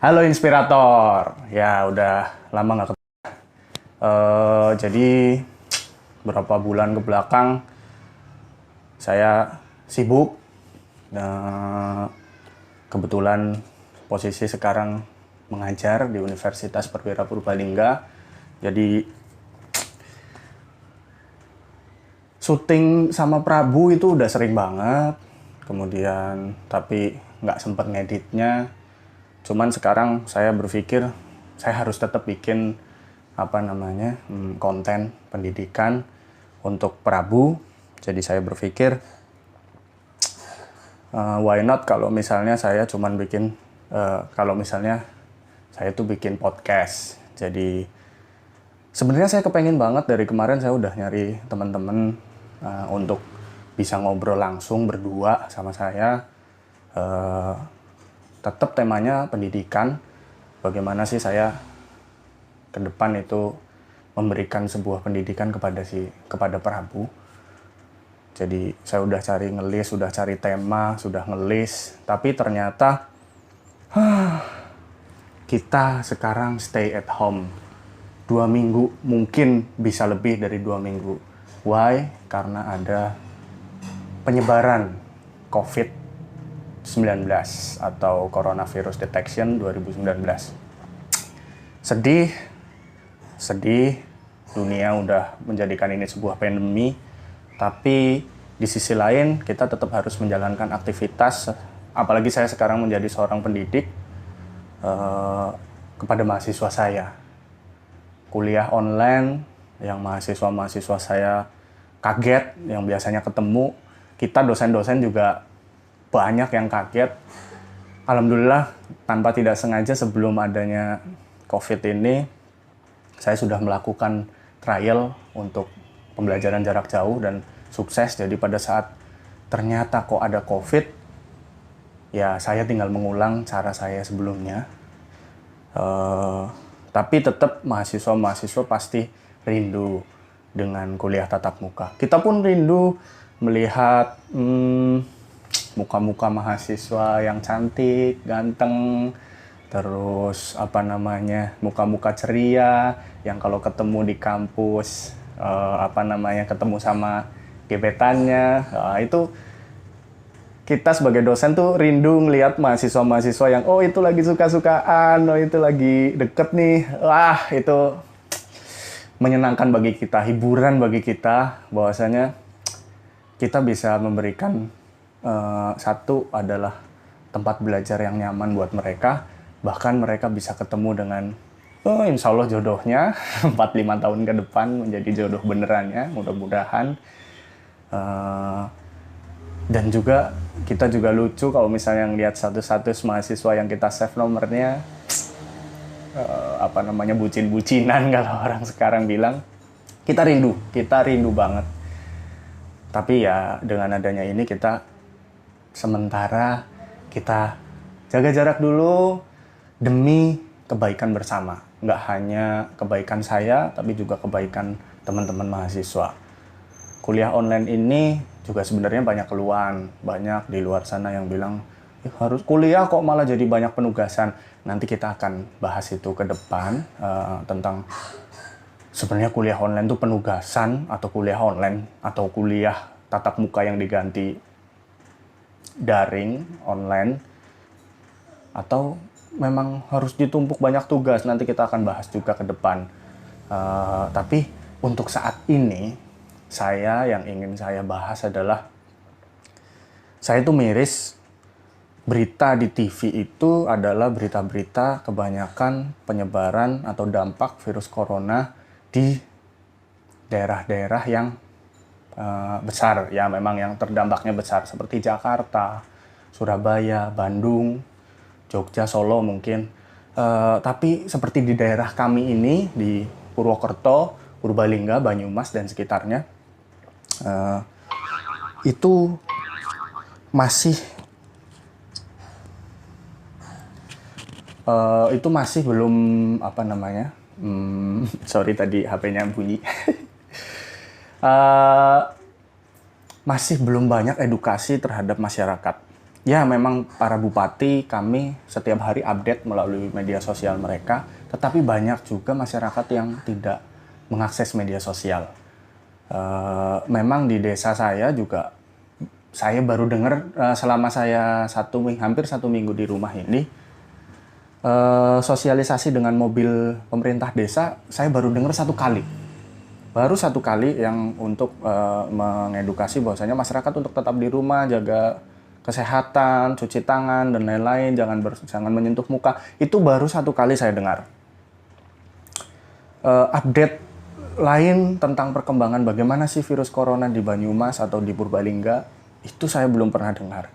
Halo Inspirator, ya udah lama nggak ketemu. Jadi beberapa bulan ke belakang saya sibuk. Kebetulan posisi sekarang mengajar di Universitas Perwira Purbalingga. Jadi syuting sama Prabu itu udah sering banget. Kemudian tapi nggak sempet ngeditnya. Cuman sekarang saya berpikir saya harus tetap bikin konten pendidikan untuk Prabu. Jadi saya berpikir why not kalau misalnya saya cuman bikin kalau misalnya saya tuh bikin podcast. Jadi sebenarnya saya kepengen banget dari kemarin saya udah nyari teman-teman untuk bisa ngobrol langsung berdua sama saya. Tetap temanya pendidikan, bagaimana sih saya ke depan itu memberikan sebuah pendidikan kepada Prabu. Jadi saya udah cari ngelis, sudah cari tema, sudah ngelis, tapi ternyata kita sekarang stay at home 2 minggu, mungkin bisa lebih dari 2 minggu. Why? Karena ada penyebaran COVID-19 atau Coronavirus Detection 2019. Sedih, dunia udah menjadikan ini sebuah pandemi, tapi di sisi lain kita tetap harus menjalankan aktivitas, apalagi saya sekarang menjadi seorang pendidik kepada mahasiswa saya. Kuliah online, yang mahasiswa-mahasiswa saya kaget, yang biasanya ketemu, kita dosen-dosen juga banyak yang kaget. Alhamdulillah, tanpa tidak sengaja sebelum adanya COVID ini, saya sudah melakukan trial untuk pembelajaran jarak jauh dan sukses. Jadi pada saat ternyata kok ada COVID, ya saya tinggal mengulang cara saya sebelumnya. Tapi tetap mahasiswa-mahasiswa pasti rindu dengan kuliah tatap muka. Kita pun rindu melihat muka-muka mahasiswa yang cantik, ganteng, terus muka-muka ceria yang kalau ketemu di kampus ketemu sama gebetannya. Itu kita sebagai dosen tuh rindu ngelihat mahasiswa-mahasiswa yang itu lagi suka-sukaan, itu lagi deket nih. Wah, itu menyenangkan bagi kita, hiburan bagi kita, bahwasanya kita bisa memberikan satu adalah tempat belajar yang nyaman buat mereka, bahkan mereka bisa ketemu dengan insya Allah jodohnya 4-5 tahun ke depan menjadi jodoh benerannya, mudah-mudahan. Dan juga kita juga lucu kalau misalnya ngeliat status-status mahasiswa yang kita save nomornya, bucin-bucinan kalau orang sekarang bilang. Kita rindu banget. Tapi ya dengan adanya ini sementara kita jaga jarak dulu demi kebaikan bersama. Nggak hanya kebaikan saya, tapi juga kebaikan teman-teman mahasiswa. Kuliah online ini juga sebenarnya banyak keluhan. Banyak di luar sana yang bilang, harus kuliah kok malah jadi banyak penugasan. Nanti kita akan bahas itu ke depan, tentang sebenarnya kuliah online itu penugasan, atau kuliah online, atau kuliah tatap muka yang diganti daring, online, atau memang harus ditumpuk banyak tugas. Nanti kita akan bahas juga ke depan. Tapi untuk saat ini, yang ingin saya bahas adalah, saya tuh miris, berita di TV itu adalah berita-berita kebanyakan penyebaran atau dampak virus corona di daerah-daerah yang besar, ya memang yang terdampaknya besar, seperti Jakarta, Surabaya, Bandung, Jogja, Solo mungkin. Tapi seperti di daerah kami ini, di Purwokerto, Purbalingga, Banyumas, dan sekitarnya, itu masih belum sorry tadi HP-nya bunyi. Masih belum banyak edukasi terhadap masyarakat. Ya, memang para bupati kami setiap hari update melalui media sosial mereka, tetapi banyak juga masyarakat yang tidak mengakses media sosial. Memang di desa saya juga, saya baru dengar selama saya hampir 1 minggu di rumah ini, sosialisasi dengan mobil pemerintah desa, saya baru dengar 1 kali. Baru 1 kali yang untuk mengedukasi bahwasanya masyarakat untuk tetap di rumah, jaga kesehatan, cuci tangan, dan lain-lain, jangan menyentuh muka. Itu baru 1 kali saya dengar. Update lain tentang perkembangan bagaimana sih virus corona di Banyumas atau di Purbalingga, itu saya belum pernah dengar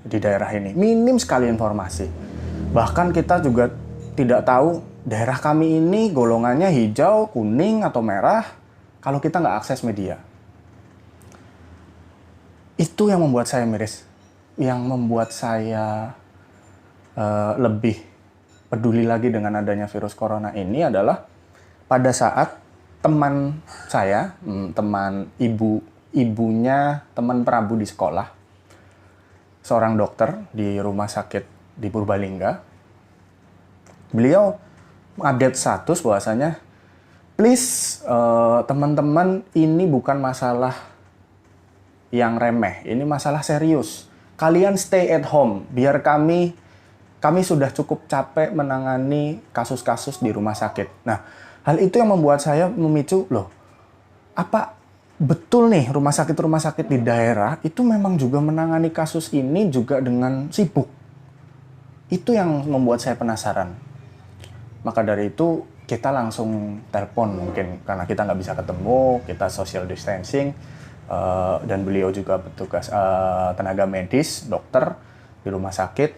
di daerah ini. Minim sekali informasi. Bahkan kita juga tidak tahu daerah kami ini golongannya hijau, kuning, atau merah kalau kita nggak akses media. Itu yang membuat saya miris, yang membuat saya lebih peduli lagi dengan adanya virus corona ini adalah pada saat teman saya, teman ibunya teman Prabu di sekolah, seorang dokter di rumah sakit di Purbalingga, beliau update status bahwasanya, please teman-teman, ini bukan masalah yang remeh, ini masalah serius. Kalian stay at home, biar kami sudah cukup capek menangani kasus-kasus di rumah sakit. Nah, hal itu yang membuat saya memicu, loh, apa betul nih rumah sakit di daerah itu memang juga menangani kasus ini juga dengan sibuk? Itu yang membuat saya penasaran. Maka dari itu, kita langsung telepon mungkin, karena kita nggak bisa ketemu, kita social distancing, dan beliau juga petugas tenaga medis, dokter di rumah sakit.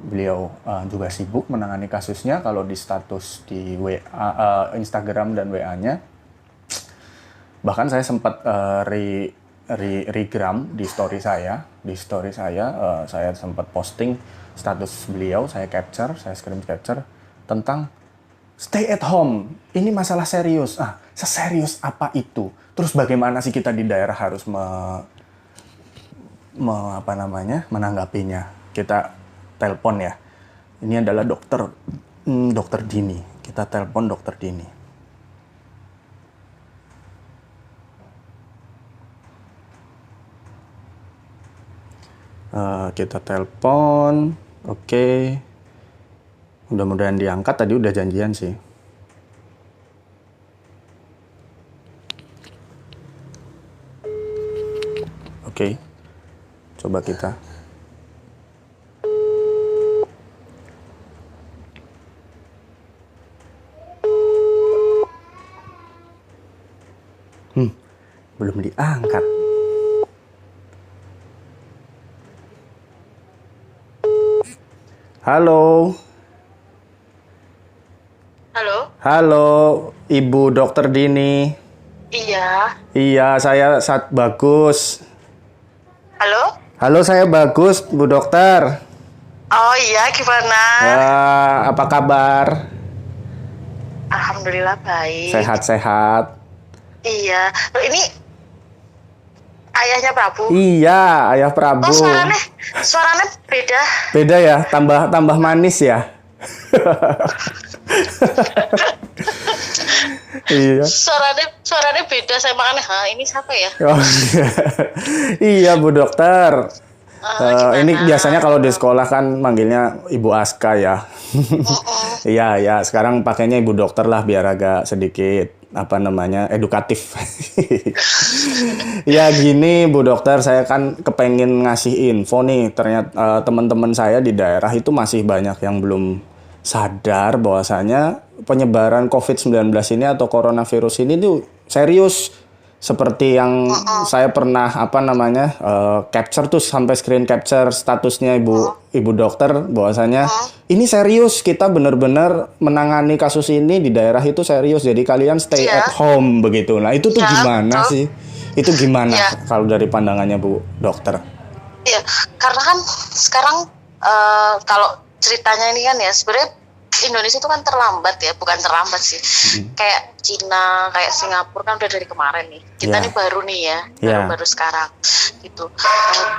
Beliau juga sibuk menangani kasusnya. Kalau di status di WA, Instagram dan WA-nya, bahkan saya sempat regram di story saya. Saya sempat posting status beliau, saya screen capture tentang stay at home. Ini masalah serius. Seserius apa itu? Terus bagaimana sih kita di daerah harus menanggapinya? Kita telepon ya. Ini adalah dokter Dini. Kita telepon dokter Dini. Kita telepon. Oke. Mudah-mudahan diangkat. Tadi udah janjian sih. Oke, coba kita. Belum diangkat. Halo. Halo? Halo, Ibu Dokter Dini. Iya. Iya, saya Bagus. Halo? Halo, saya Bagus, Bu Dokter. Oh iya, gimana? Apa kabar? Alhamdulillah baik. Sehat-sehat. Iya. Loh, ini ayahnya Prabu? Iya, ayah Prabu. Oh, suaranya beda. Beda ya, tambah manis ya. Iya. Suaranya beda. Saya makanya, ini siapa ya? Oh, iya, Bu Dokter. Ini biasanya kalau di sekolah kan manggilnya Ibu Aska ya. Iya, ya. Sekarang pakainya Ibu Dokter lah biar agak sedikit edukatif. Ya gini Bu Dokter, saya kan kepengen ngasih info nih. Ternyata teman-teman saya di daerah itu masih banyak yang belum sadar bahwasanya penyebaran COVID-19 ini atau coronavirus ini tuh serius. Seperti yang saya pernah capture tuh, sampai screen capture statusnya Ibu Dokter bahwasanya ini serius, kita benar-benar menangani kasus ini di daerah itu serius. Jadi kalian stay at home begitu. Nah, itu tuh gimana sih? Itu gimana kalau dari pandangannya Bu Dokter? Iya, karena kan sekarang kalau ceritanya ini kan ya sebenarnya Indonesia itu kan terlambat ya, bukan terlambat sih. Kayak Cina, kayak Singapura kan udah dari kemarin nih. Kita nih baru nih ya, baru sekarang gitu.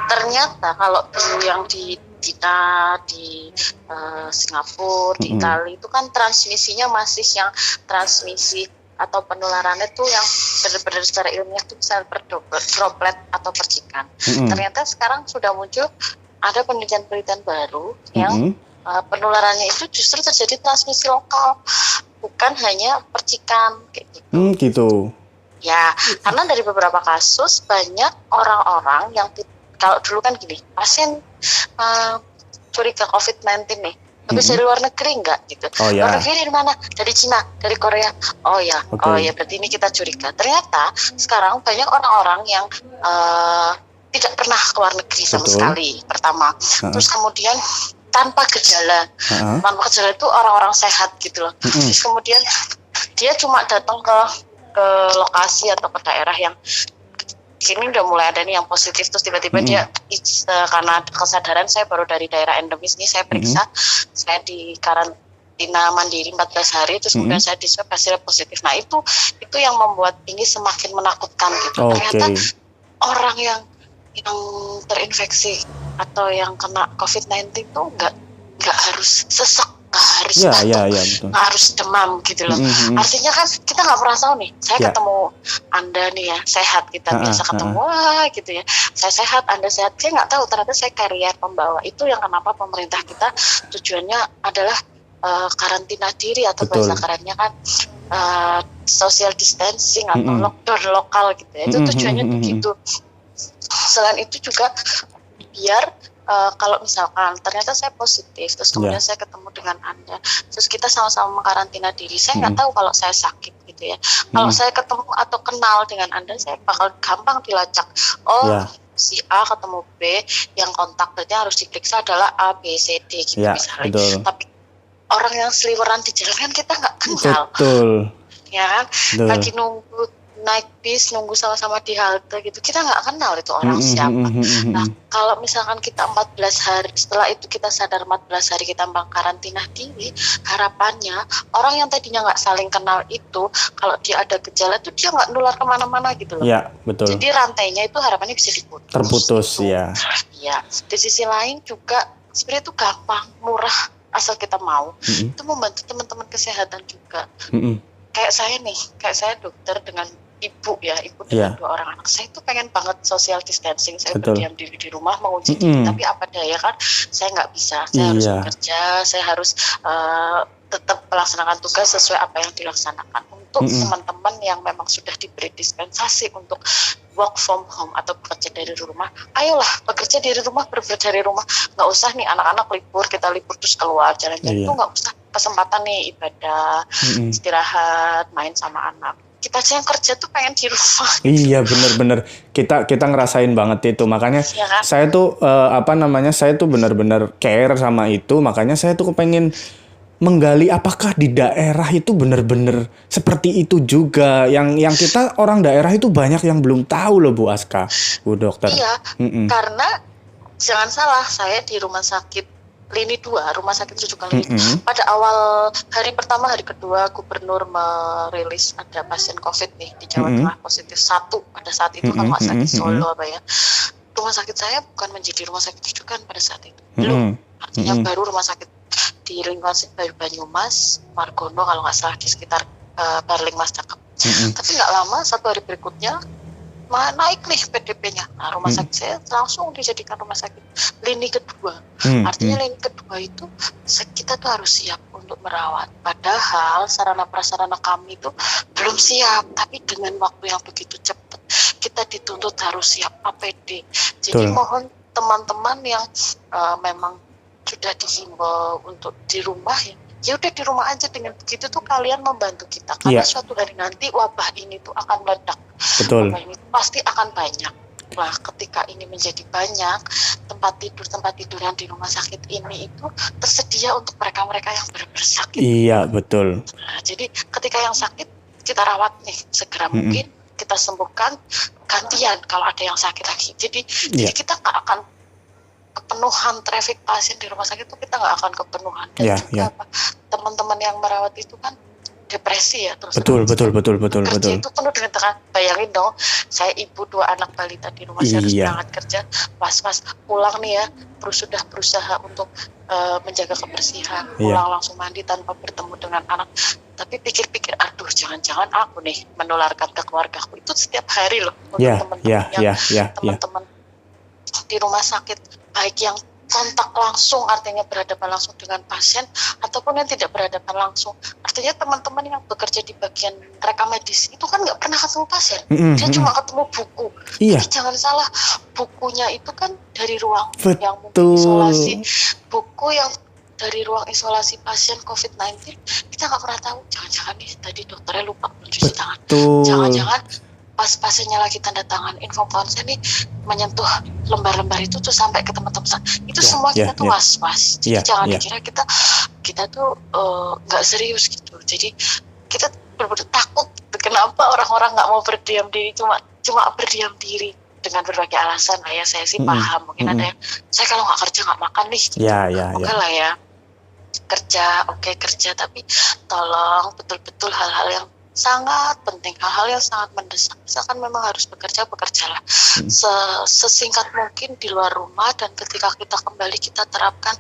Ternyata kalau dulu yang di Cina, di Singapura, di Italia itu kan transmisinya masih yang transmisi atau penularannya tuh yang benar-benar secara ilmiah tuh bisa droplet atau percikan. Ternyata sekarang sudah muncul ada penelitian-penelitian baru yang penularannya itu justru terjadi transmisi lokal, bukan hanya percikan kayak gitu. Gitu. Ya, karena dari beberapa kasus banyak orang-orang yang kalau dulu kan gini, pasien curiga COVID-19 nih, habis dari luar negeri enggak gitu. Luar negeri dari mana? Dari Cina, dari Korea. Oh ya, berarti ini kita curiga. Ternyata sekarang banyak orang-orang yang tidak pernah ke luar negeri sama sekali. Pertama, terus kemudian tanpa gejala. Tanpa gejala itu orang-orang sehat gitu loh. Terus kemudian dia cuma datang ke lokasi atau ke daerah yang sini udah mulai ada nih yang positif, terus tiba-tiba dia karena kesadaran saya baru dari daerah endemis nih, saya periksa, saya di karantina mandiri 14 hari, terus kemudian saya di swab hasilnya positif. Nah itu yang membuat ini semakin menakutkan gitu. Ternyata orang yang terinfeksi atau yang kena COVID-19 itu nggak harus sesak, nggak harus batuk, nggak harus demam gitu loh. Artinya kan kita nggak pernah tahu nih, saya ketemu Anda nih ya, sehat, kita biasa ketemu gitu ya, saya sehat, Anda sehat, saya nggak tahu ternyata saya carrier pembawa. Itu yang kenapa pemerintah kita tujuannya adalah karantina diri atau bahasa kerennya kan social distancing atau lockdown lokal gitu ya. Itu tujuannya begitu. Selain itu juga biar kalau misalkan ternyata saya positif, terus kemudian saya ketemu dengan Anda, terus kita sama-sama mengkarantina diri, saya nggak tahu kalau saya sakit gitu ya. Kalau saya ketemu atau kenal dengan Anda, saya bakal gampang dilacak. Si A ketemu B, yang kontak berarti harus diperiksa adalah A, B, C, D gitu misalnya. Tapi orang yang seliweran di jalan kan kita nggak kenal. Ya kan? Lagi nunggu naik bis, nunggu sama-sama di halte gitu, kita nggak kenal itu orang siapa. Nah kalau misalkan kita 14 hari, setelah itu kita sadar 14 hari kita karantina diri, harapannya orang yang tadinya nggak saling kenal itu, kalau dia ada gejala itu dia nggak nular kemana-mana gitu loh. Ya, betul. Jadi rantainya itu harapannya bisa terputus gitu. Ya. Di sisi lain juga sebenarnya itu gampang, murah asal kita mau. Itu membantu teman-teman kesehatan juga. Kayak saya dokter dengan ibu dengan 2 orang anak, saya itu pengen banget social distancing, saya berdiam diri di rumah mengunci diri, tapi apa daya kan saya nggak bisa, saya harus bekerja, saya harus tetap melaksanakan tugas sesuai apa yang dilaksanakan. Untuk teman-teman yang memang sudah diberi dispensasi untuk work from home atau bekerja dari rumah, ayolah bekerja dari rumah, bekerja dari rumah, nggak usah nih anak-anak libur, kita libur terus keluar jalan-jalan, itu nggak usah. Kesempatan nih ibadah, istirahat, main sama anak. Kita aja yang kerja tuh pengen di rumah. Iya bener-bener kita ngerasain banget itu, makanya kan? Saya tuh saya tuh bener-bener care sama itu, makanya saya tuh kepengen menggali apakah di daerah itu bener-bener seperti itu juga, yang kita orang daerah itu banyak yang belum tahu loh Bu Aska, Bu Dokter. Iya, karena jangan salah, saya di rumah sakit Lini 2, rumah sakit rujukan Lini. Pada awal hari pertama, hari kedua gubernur merilis ada pasien COVID nih di Jawa Tengah positif 1 pada saat itu, kalau nggak sakit Solo apa ya. Rumah sakit saya bukan menjadi rumah sakit rujukan pada saat itu, belum. Artinya baru rumah sakit di lingkungan Banyumas, Margono kalau nggak salah, di sekitar Barling Mas Cakep. Tapi nggak lama, 1 hari berikutnya naik nih PDP-nya. Nah, rumah sakit saya langsung dijadikan rumah sakit lini kedua. Artinya lini kedua itu kita tuh harus siap untuk merawat. Padahal sarana prasarana kami itu belum siap. Tapi dengan waktu yang begitu cepat, kita dituntut harus siap APD. Jadi mohon teman-teman yang memang sudah dihimbau untuk di rumah ya udah di rumah aja. Dengan begitu tuh kalian membantu kita, karena suatu hari nanti wabah ini tuh akan meledak. Wabah ini pasti akan banyak. Nah, ketika ini menjadi banyak, tempat tidur yang di rumah sakit ini itu tersedia untuk mereka-mereka yang benar-benar sakit. Iya, betul. Nah, jadi ketika yang sakit kita rawat nih segera mungkin, kita sembuhkan, gantian kalau ada yang sakit lagi. Jadi kita nggak akan kepenuhan traffic pasien di rumah sakit itu kita nggak akan kepenuhan. Dan Ya, juga ya. teman-teman yang merawat itu kan depresi ya terus. Betul. Kerja itu penuh dengan tekanan. Bayangin dong, saya ibu 2 anak balita di rumah, saya harus Iya. berangkat kerja, pas pulang nih ya, sudah berusaha untuk menjaga kebersihan, pulang langsung mandi tanpa bertemu dengan anak. Tapi pikir-pikir, aduh jangan-jangan aku nih menularkan ke keluargaku. Itu setiap hari loh untuk teman-teman di rumah sakit, baik yang kontak langsung artinya berhadapan langsung dengan pasien ataupun yang tidak berhadapan langsung. Artinya teman-teman yang bekerja di bagian rekam medis itu kan nggak pernah ketemu pasien, dia cuma ketemu buku. Tapi jangan salah, bukunya itu kan dari ruang yang mungkin isolasi, buku yang dari ruang isolasi pasien COVID-19, kita nggak pernah tahu. Jangan-jangan nih tadi dokternya lupa mencuci tangan. Jangan-jangan pas pasiennya lagi tanda tangan info konsen nih menyentuh lembar-lembar itu tuh sampai ke teman-teman itu semua kita tuh was-was. Jadi jangan dikira kita tuh nggak serius gitu. Jadi kita benar-benar takut. Kenapa orang-orang nggak mau berdiam diri, cuma berdiam diri dengan berbagai alasan lah ya. Saya sih paham, mungkin ada yang saya kalau nggak kerja nggak makan nih. Oke lah ya, kerja, tapi tolong betul-betul hal-hal yang sangat penting, hal-hal yang sangat mendesak. Misalkan memang harus bekerjalah sesingkat mungkin di luar rumah, dan ketika kita kembali kita terapkan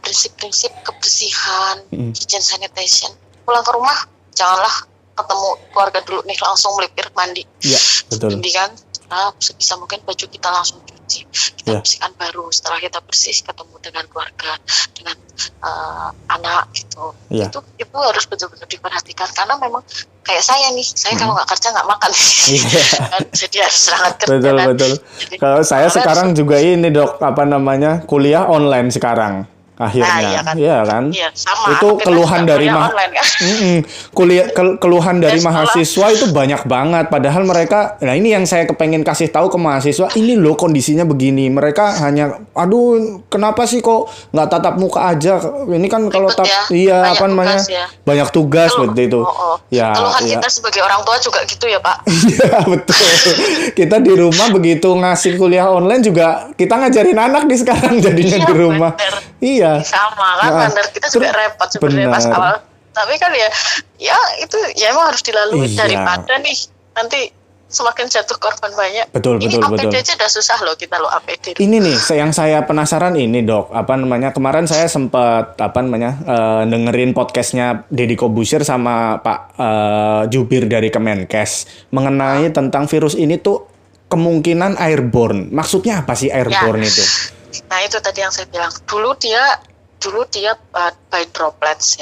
prinsip-prinsip kebersihan, hygiene sanitation. Pulang ke rumah janganlah ketemu keluarga dulu nih langsung melipir mandi. Iya, betul. Jadi kan sebisa mungkin baju kita langsung cuci, kita bersihkan baru. Setelah kita bersih ketemu dengan keluarga, dengan anak gitu. Itu harus betul-betul diperhatikan, karena memang kayak saya nih, saya kalau nggak kerja nggak makan. Jadi harus berangkat kerja. Betul. Kalau saya sekarang juga ini dok, kuliah online sekarang. Akhirnya, kan? Iya, sama. Itu keluhan dari keluhan dari mahasiswa itu banyak banget. Padahal mereka, nah ini yang saya kepengen kasih tahu ke mahasiswa, ini loh kondisinya begini. Mereka hanya, aduh, kenapa sih kok nggak tatap muka aja? Ini kan kalau banyak tugas seperti itu. Keluhan kita sebagai orang tua juga gitu ya Pak. Iya betul. Kita di rumah begitu ngasih kuliah online juga kita ngajarin anak di sekarang jadinya di rumah. Iya. Sama kan, benar, kita juga repot sebenarnya pas awal. Tapi kan ya itu ya emang harus dilalui daripada nih nanti semakin jatuh korban banyak. Betul. APD aja udah susah loh kita APD. Ini nih yang saya penasaran ini dok, kemarin saya sempat dengerin podcastnya Deddy Corbuzier sama Pak Jubir dari Kemenkes mengenai tentang virus ini tuh kemungkinan airborne. Maksudnya apa sih airborne itu? Nah itu tadi yang saya bilang, dulu dia by droplets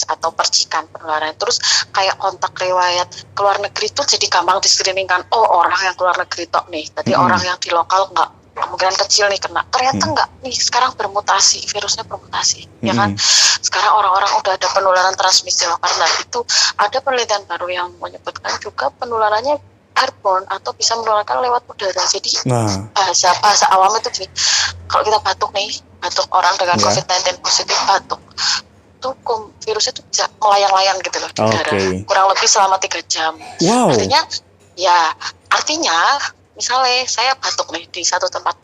atau percikan penularan. Terus kayak kontak riwayat keluar negeri itu jadi gampang di-screeningkan. Oh orang yang keluar negeri tok nih, tadi orang yang di lokal nggak, kemungkinan kecil nih kena. Ternyata nggak nih, sekarang bermutasi, virusnya bermutasi, ya kan? Sekarang orang-orang udah ada penularan transmisi lokal. Nah itu ada penelitian baru yang menyebutkan juga penularannya airborne atau bisa menularkan lewat udara. Jadi bahasa awam itu gini, kalau kita batuk orang dengan COVID-19 positif batuk, itu virusnya itu bisa melayang-layang gitu loh di udara, kurang lebih selama 3 jam. Artinya misalnya saya batuk nih di satu tempat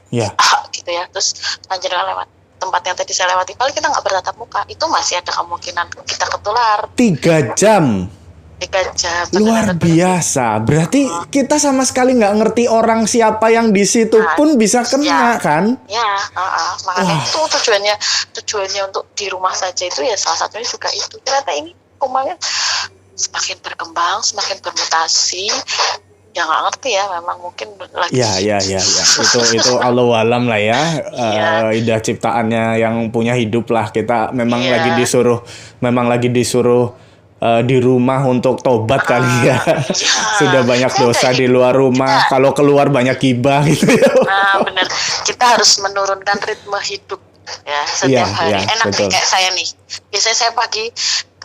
gitu ya, terus lanjutnya lewat tempat yang tadi saya lewati, kalau kita nggak bertatap muka, itu masih ada kemungkinan kita ketular. 3 jam. 3 jam. Luar biasa. Berarti kita sama sekali nggak ngerti orang siapa yang di situ pun bisa kena kan? Makanya itu tujuannya untuk di rumah saja itu ya salah satunya juga itu. Ternyata ini kumannya semakin berkembang, semakin bermutasi. Ya nggak ngerti ya, memang mungkin lagi. Ya. Itu Allahu alam lah ya. Ida ciptaannya yang punya hidup lah. Kita memang lagi disuruh di rumah untuk tobat kali ya. Sudah banyak dosa di luar rumah. Kalau keluar banyak gibah gitu ya. Benar. Kita harus menurunkan ritme hidup ya setiap hari. Enak nih kayak saya nih. Biasanya saya pagi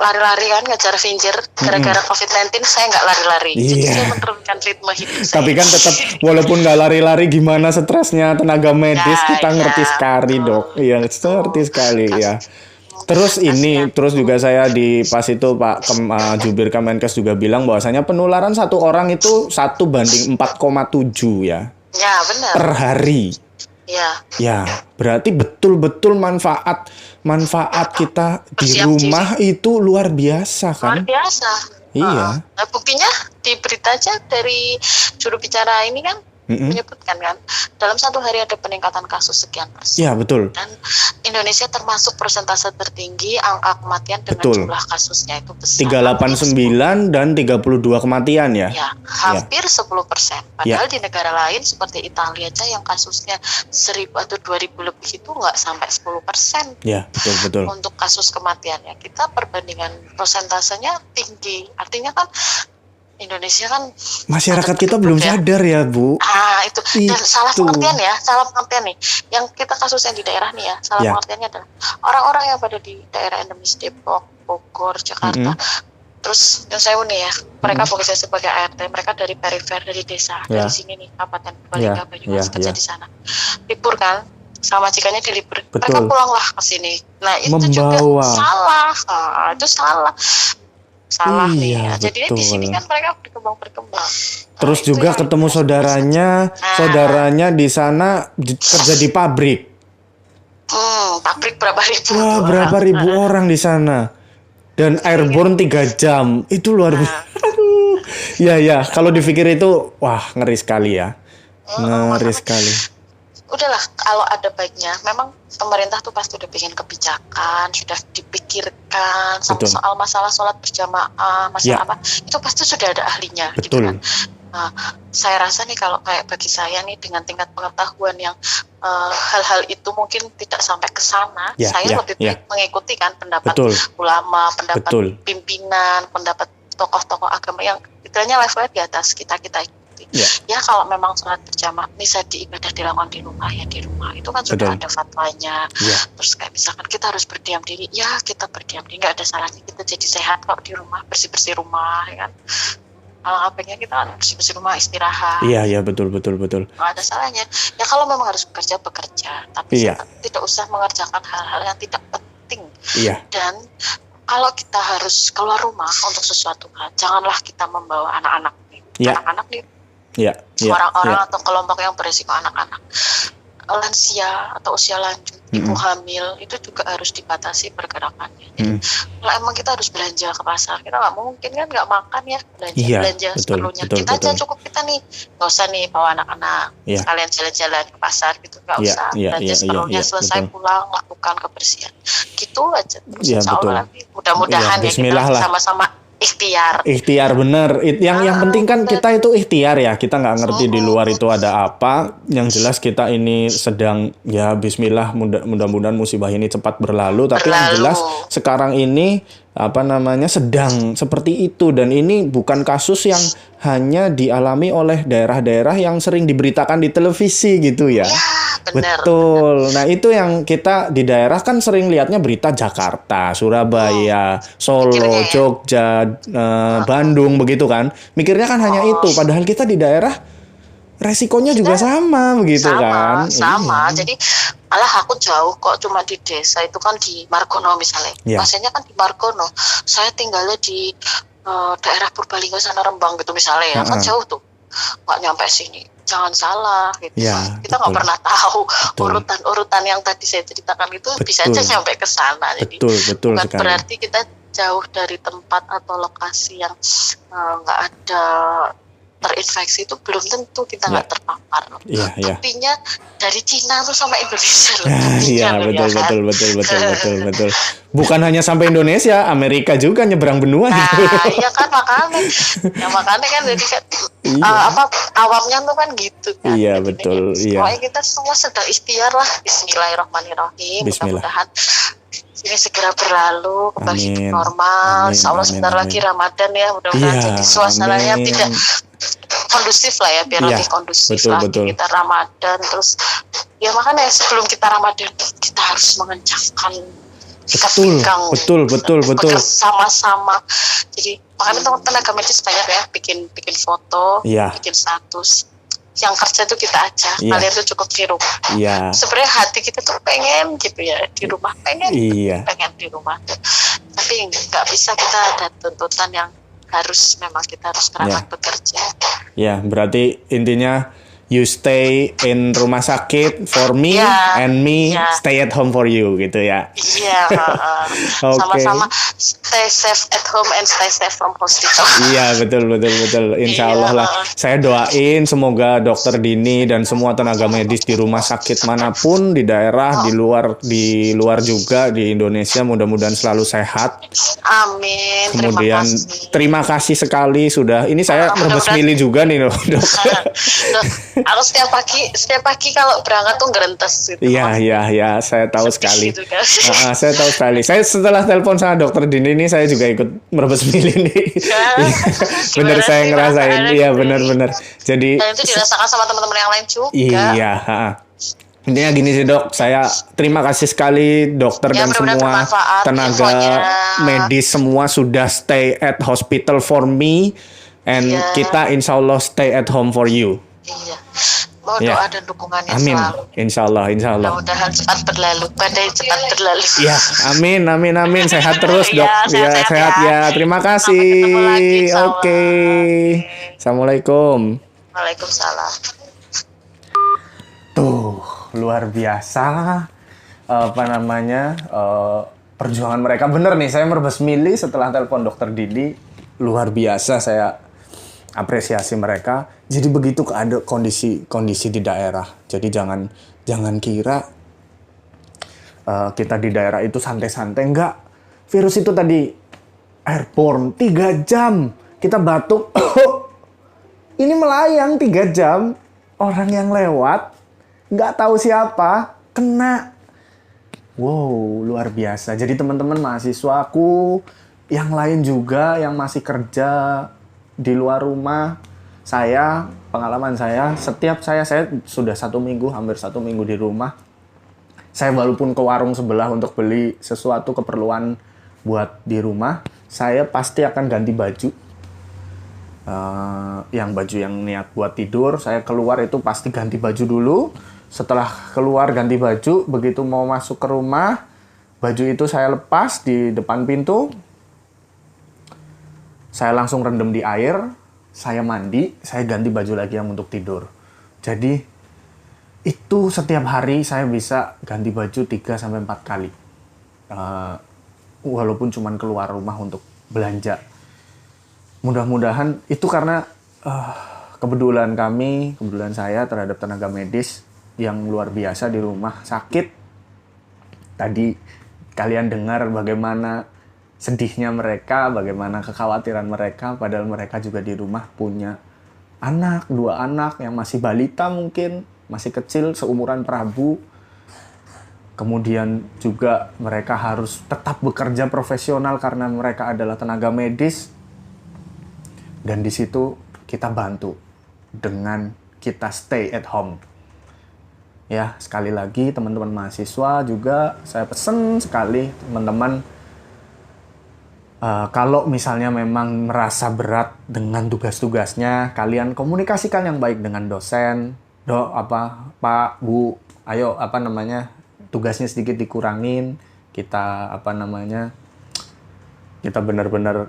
lari-lari kan ngejar vinjir, gara-gara COVID-19 saya nggak lari-lari. Jadi saya menurunkan ritme hidup saya. Tapi kan tetap walaupun nggak lari-lari gimana stresnya tenaga medis kita ngerti sekali dok. Iya, ngerti sekali ya. Terus juga saya di pas itu Pak Jubir Kemenkes juga bilang bahwasanya penularan satu orang itu 1:4,7 ya. Ya benar. Per hari. Ya, berarti betul-betul manfaat kita di rumah itu luar biasa kan? Luar biasa. Iya. Nah, buktinya di berita aja dari juru bicara ini kan menyebutkan kan dalam satu hari ada peningkatan kasus sekian persen. Iya, betul. Dan Indonesia termasuk persentase tertinggi angka kematian dengan jumlah kasusnya itu besar. 389 dan 32 kematian ya. Ya, hampir 10%. Padahal di negara lain seperti Italia aja yang kasusnya 1.000 atau 2.000 lebih itu nggak sampai 10%. Ya, betul. Untuk kasus kematiannya kita perbandingan persentasenya tinggi. Artinya kan Indonesia kan masyarakat kita belum sadar ya, Bu. Itu. Dan salah pengertian nih. Yang kita kasus yang di daerah nih ya, salah pengertiannya adalah orang-orang yang pada di daerah endemis Depok, Bogor, Jakarta. Terus yang saya nih ya, mereka bekerja sebagai ART, mereka dari perifer, dari desa, dari sini nih, Kabupaten Purbalingga, Banyumas, kerja di sana. Libur kan, sama majikannya di libur. Mereka pulanglah ke sini. Nah, itu juga salah. Itu salah nih ya. Jadi di sini kan mereka berkembang. Terus juga ketemu saudaranya di sana kerja di pabrik. Pabrik berapa ribu? Wah, berapa ribu orang di sana. Dan airborne 3 jam. Itu luar biasa. Ya, kalau dipikir itu ngeri sekali ya. Ngeri sekali. Udahlah, kalau ada baiknya, memang pemerintah tuh pasti udah bikin kebijakan, sudah dipikirkan soal masalah sholat berjamaah, masalah apa, itu pasti sudah ada ahlinya. Gitu kan. Nah, saya rasa nih kalau kayak bagi saya nih dengan tingkat pengetahuan yang hal-hal itu mungkin tidak sampai ke sana, saya lebih baik mengikuti kan pendapat ulama, pendapat pimpinan, pendapat tokoh-tokoh agama yang istilahnya levelnya di atas kita Ya kalau memang sholat berjamaah bisa diibadah dilakukan di rumah ya di rumah itu kan sudah ada fatwanya. Terus kayak misalkan kita harus berdiam diri, ya kita berdiam diri, nggak ada salahnya kita jadi sehat kok di rumah, bersih rumah ya kan. Apanya kita bersih rumah, istirahat. Iya betul. Nggak ada salahnya. Ya kalau memang harus bekerja, tapi tidak usah mengerjakan hal-hal yang tidak penting. Dan kalau kita harus keluar rumah untuk sesuatu hal, janganlah kita membawa anak-anak nih. Orang-orang atau kelompok yang berisiko anak-anak, lansia atau usia lanjut, ibu hamil itu juga harus dibatasi pergerakannya. Jadi kalau emang kita harus belanja ke pasar, kita nggak mungkin kan nggak makan ya belanja seperlunya. Kita aja cukup kita nih nggak usah nih bawa anak-anak sekalian jalan-jalan ke pasar gitu, nggak usah belanja seperlunya, selesai pulang lakukan kebersihan gitu aja. Insya Allah nanti mudah-mudahan ya kita sama-sama ikhtiar bener. Yang penting kan kita itu ikhtiar ya, kita nggak ngerti di luar itu ada apa. Yang jelas kita ini sedang bismillah, mudah-mudahan musibah ini cepat berlalu. Tapi yang jelas sekarang ini sedang seperti itu, dan ini bukan kasus yang hanya dialami oleh daerah-daerah yang sering diberitakan di televisi gitu ya. Betul. Nah itu yang kita di daerah kan sering lihatnya berita Jakarta, Surabaya, Solo, Jogja, Bandung begitu kan. Mikirnya kan hanya itu, padahal kita di daerah resikonya juga sama begitu kan. Sama. Jadi malah aku jauh kok, cuma di desa itu kan di Margono misalnya. Pasiennya kan di Margono. Saya tinggalnya di daerah Purbalingga sana, Rembang gitu misalnya ya. Kan jauh tuh. Nggak nyampe sini. Jangan salah gitu. Kita nggak pernah tahu urutan-urutan yang tadi saya ceritakan itu bisa aja nyampe ke sana. Jadi betul bukan sekali. berarti kita jauh dari tempat atau lokasi yang nggak ada terinfeksi itu belum tentu kita nggak terpapar. Buktinya dari Cina tuh sampai Indonesia loh. Betul. Bukan hanya sampai Indonesia, Amerika juga nyebrang benua gitu. Iya kan makanya kan jadi kan awamnya tuh kan gitu kan. Iya betul. Pokoknya kita semua sedang ikhtiar lah. Bismillahirrahmanirrahim. Mudah-mudahan ini segera berlalu kembali hidup normal. Insya Allah sebentar lagi Ramadan ya, mudah-mudahan jadi suasananya tidak kondusif lah ya, biar lebih kondusif lagi kita Ramadan. Terus ya makanya sebelum kita Ramadan kita harus mengencangkan betul sama-sama. Jadi makanya tenaga medis banyak ya bikin foto, bikin status. Yang kerja tuh kita aja, kalian tuh cukup di rumah. Sebenarnya hati kita tuh pengen gitu ya di rumah, pengen di rumah. Tapi nggak bisa, kita ada tuntutan yang memang kita harus kerangka bekerja. Berarti intinya you stay in rumah sakit for me and me stay at home for you gitu ya. Iya, Oke. sama-sama stay safe at home and stay safe from hospital. Iya, betul. Insya Allah lah. Saya doain semoga Dokter Dini dan semua tenaga medis di rumah sakit manapun di daerah di luar juga di Indonesia mudah-mudahan selalu sehat. Amin. Kemudian terima kasih sekali sudah. Ini saya merebus milih juga nih dok. Aku setiap pagi kalau berangkat tuh gerentes gitu. Iya, saya tahu sekali. Gitu kan. Saya tahu sekali. Saya setelah telepon sama Dokter Dini ini saya juga ikut merebus milih nih. Bener saya ngerasain. Iya benar. Jadi dan itu dirasakan sama teman-teman yang lain juga. Iya. Intinya gini sih dok, saya terima kasih sekali dokter dan semua tenaga medis semua sudah stay at hospital for me and kita insya Allah stay at home for you. Iya. Mau doa dan dukungannya amin. Selalu. Insya Allah. Mudah-mudahan cepat berlalu, badai cepat berlalu. Ya, amin. Sehat terus dok. Sehat ya. Terima kasih. Oke. Assalamualaikum. Waalaikumsalam. Tuh, luar biasa. Perjuangan mereka bener nih. Saya merebus milih setelah telepon Dokter Didi. Luar biasa saya apresiasi mereka. Jadi begitu ada kondisi di daerah. Jadi jangan kira kita di daerah itu santai-santai. Enggak. Virus itu tadi airborne 3 jam. Kita batuk. Ini melayang 3 jam. Orang yang lewat nggak tahu siapa kena. Wow, luar biasa. Jadi teman-teman mahasiswaku yang lain juga yang masih kerja di luar rumah, pengalaman saya sudah hampir 1 minggu di rumah. Saya walaupun ke warung sebelah untuk beli sesuatu keperluan buat di rumah, saya pasti akan ganti baju. Yang baju yang niat buat tidur, saya keluar itu pasti ganti baju dulu. Setelah keluar ganti baju, begitu mau masuk ke rumah, baju itu saya lepas di depan pintu. Saya langsung rendam di air, saya mandi, saya ganti baju lagi yang untuk tidur. Jadi itu setiap hari saya bisa ganti baju 3-4 kali. Walaupun cuma keluar rumah untuk belanja. Mudah-mudahan itu karena kepedulian saya terhadap tenaga medis yang luar biasa di rumah sakit. Tadi kalian dengar bagaimana sedihnya mereka, bagaimana kekhawatiran mereka, padahal mereka juga di rumah punya 2 anak yang masih balita mungkin, masih kecil seumuran Prabu. Kemudian juga mereka harus tetap bekerja profesional karena mereka adalah tenaga medis. Dan di situ kita bantu dengan kita stay at home. Ya, sekali lagi teman-teman mahasiswa juga saya pesen sekali teman-teman kalau misalnya memang merasa berat dengan tugas-tugasnya, kalian komunikasikan yang baik dengan dosen, Pak, Bu, ayo tugasnya sedikit dikurangin, kita benar-benar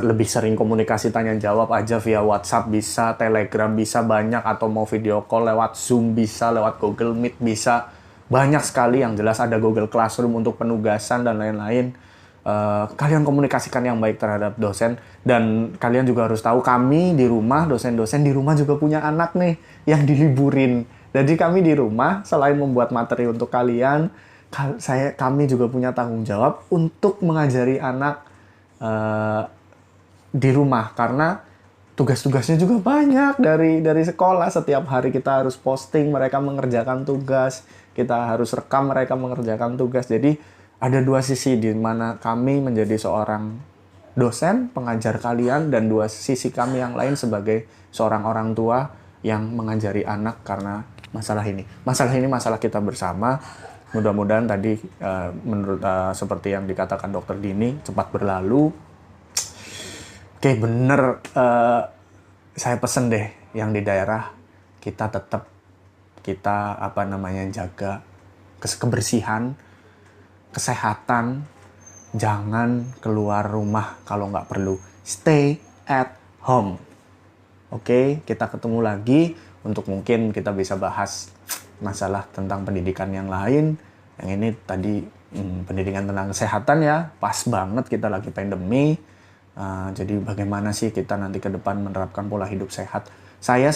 lebih sering komunikasi tanya jawab aja via WhatsApp bisa, Telegram bisa banyak, atau mau video call lewat Zoom bisa, lewat Google Meet bisa, banyak sekali. Yang jelas ada Google Classroom untuk penugasan dan lain-lain. Kalian komunikasikan yang baik terhadap dosen, dan kalian juga harus tahu kami di rumah, dosen-dosen di rumah juga punya anak nih yang diliburin. Jadi kami di rumah selain membuat materi untuk kalian, kami juga punya tanggung jawab untuk mengajari anak di rumah, karena tugas-tugasnya juga banyak dari sekolah. Setiap hari kita harus posting mereka mengerjakan tugas, kita harus rekam mereka mengerjakan tugas. Jadi ada 2 sisi di mana kami menjadi seorang dosen pengajar kalian, dan 2 sisi kami yang lain sebagai seorang orang tua yang mengajari anak, karena masalah ini masalah kita bersama. Mudah-mudahan tadi menurut seperti yang dikatakan Dokter Dini cepat berlalu. Oke, bener, saya pesen deh yang di daerah kita tetap jaga kebersihan, kesehatan, jangan keluar rumah kalau nggak perlu, stay at home. Oke, kita ketemu lagi untuk mungkin kita bisa bahas masalah tentang pendidikan yang lain. Yang ini tadi pendidikan tentang kesehatan ya, pas banget kita lagi pandemi. Jadi bagaimana sih kita nanti ke depan menerapkan pola hidup sehat. Saya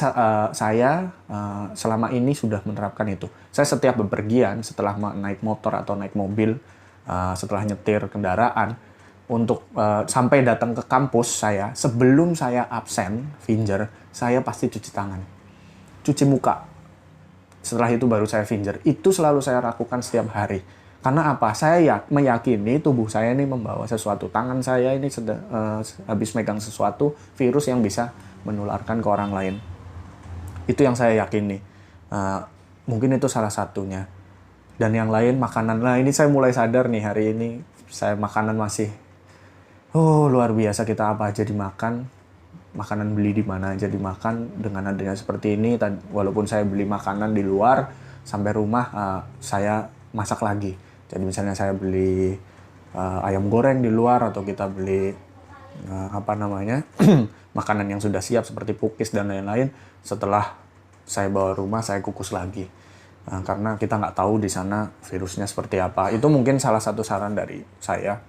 selama ini sudah menerapkan itu. Saya setiap bepergian, setelah naik motor atau naik mobil, setelah nyetir kendaraan, untuk sampai datang ke kampus saya, sebelum saya absen, finger, saya pasti cuci tangan. Cuci muka. Setelah itu baru saya finger. Itu selalu saya lakukan setiap hari. Karena apa? Saya meyakini tubuh saya ini membawa sesuatu. Tangan saya ini habis megang sesuatu, virus yang bisa menularkan ke orang lain. Itu yang saya yakini. Mungkin itu salah satunya. Dan yang lain makanan. Nah ini saya mulai sadar nih hari ini. Saya makanan masih luar biasa, kita apa aja dimakan. Makanan beli di mana aja dimakan. Dengan adanya seperti ini, walaupun saya beli makanan di luar, sampai rumah saya masak lagi. Jadi misalnya saya beli ayam goreng di luar, atau kita beli makanan yang sudah siap seperti pukis dan lain-lain. Setelah saya bawa rumah, saya kukus lagi. Karena kita nggak tahu di sana virusnya seperti apa. Itu mungkin salah satu saran dari saya.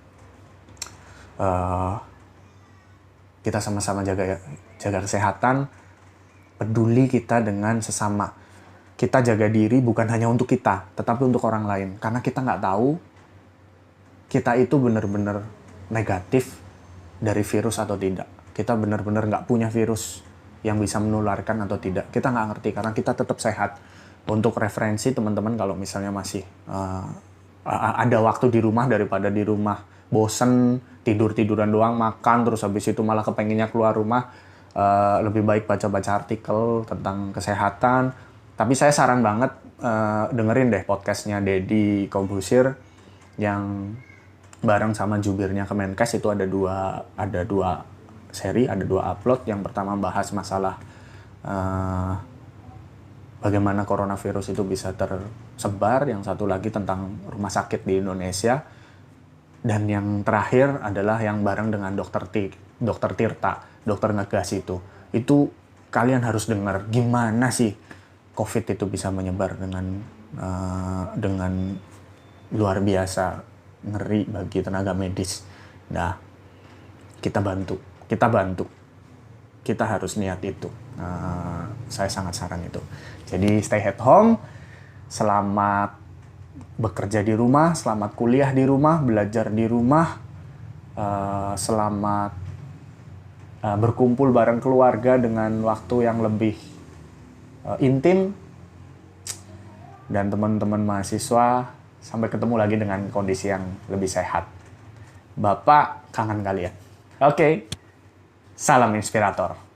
Kita sama-sama jaga kesehatan, peduli kita dengan sesama. Kita jaga diri bukan hanya untuk kita, tetapi untuk orang lain. Karena kita nggak tahu kita itu benar-benar negatif dari virus atau tidak. Kita benar-benar nggak punya virus yang bisa menularkan atau tidak. Kita nggak ngerti karena kita tetap sehat. Untuk referensi teman-teman, kalau misalnya masih ada waktu di rumah, daripada di rumah bosen, tiduran doang, makan, terus habis itu malah kepengennya keluar rumah, lebih baik baca-baca artikel tentang kesehatan. Tapi saya saran banget dengerin deh podcastnya Deddy Corbuzier yang bareng sama jubirnya Kemenkes. Itu ada dua seri, ada 2 upload. Yang pertama bahas masalah bagaimana coronavirus itu bisa tersebar. Yang satu lagi tentang rumah sakit di Indonesia. Dan yang terakhir adalah yang bareng dengan Dr. Tirta, dokter ngegas itu. Itu kalian harus dengar gimana sih COVID itu bisa menyebar dengan luar biasa, ngeri bagi tenaga medis. Nah, kita bantu. Kita harus niat itu. Saya sangat saran itu. Jadi stay at home, selamat bekerja di rumah, selamat kuliah di rumah, belajar di rumah, selamat berkumpul bareng keluarga dengan waktu yang lebih intim. Dan teman-teman mahasiswa, sampai ketemu lagi dengan kondisi yang lebih sehat. Bapak kangen kalian. Oke. Salam inspirator.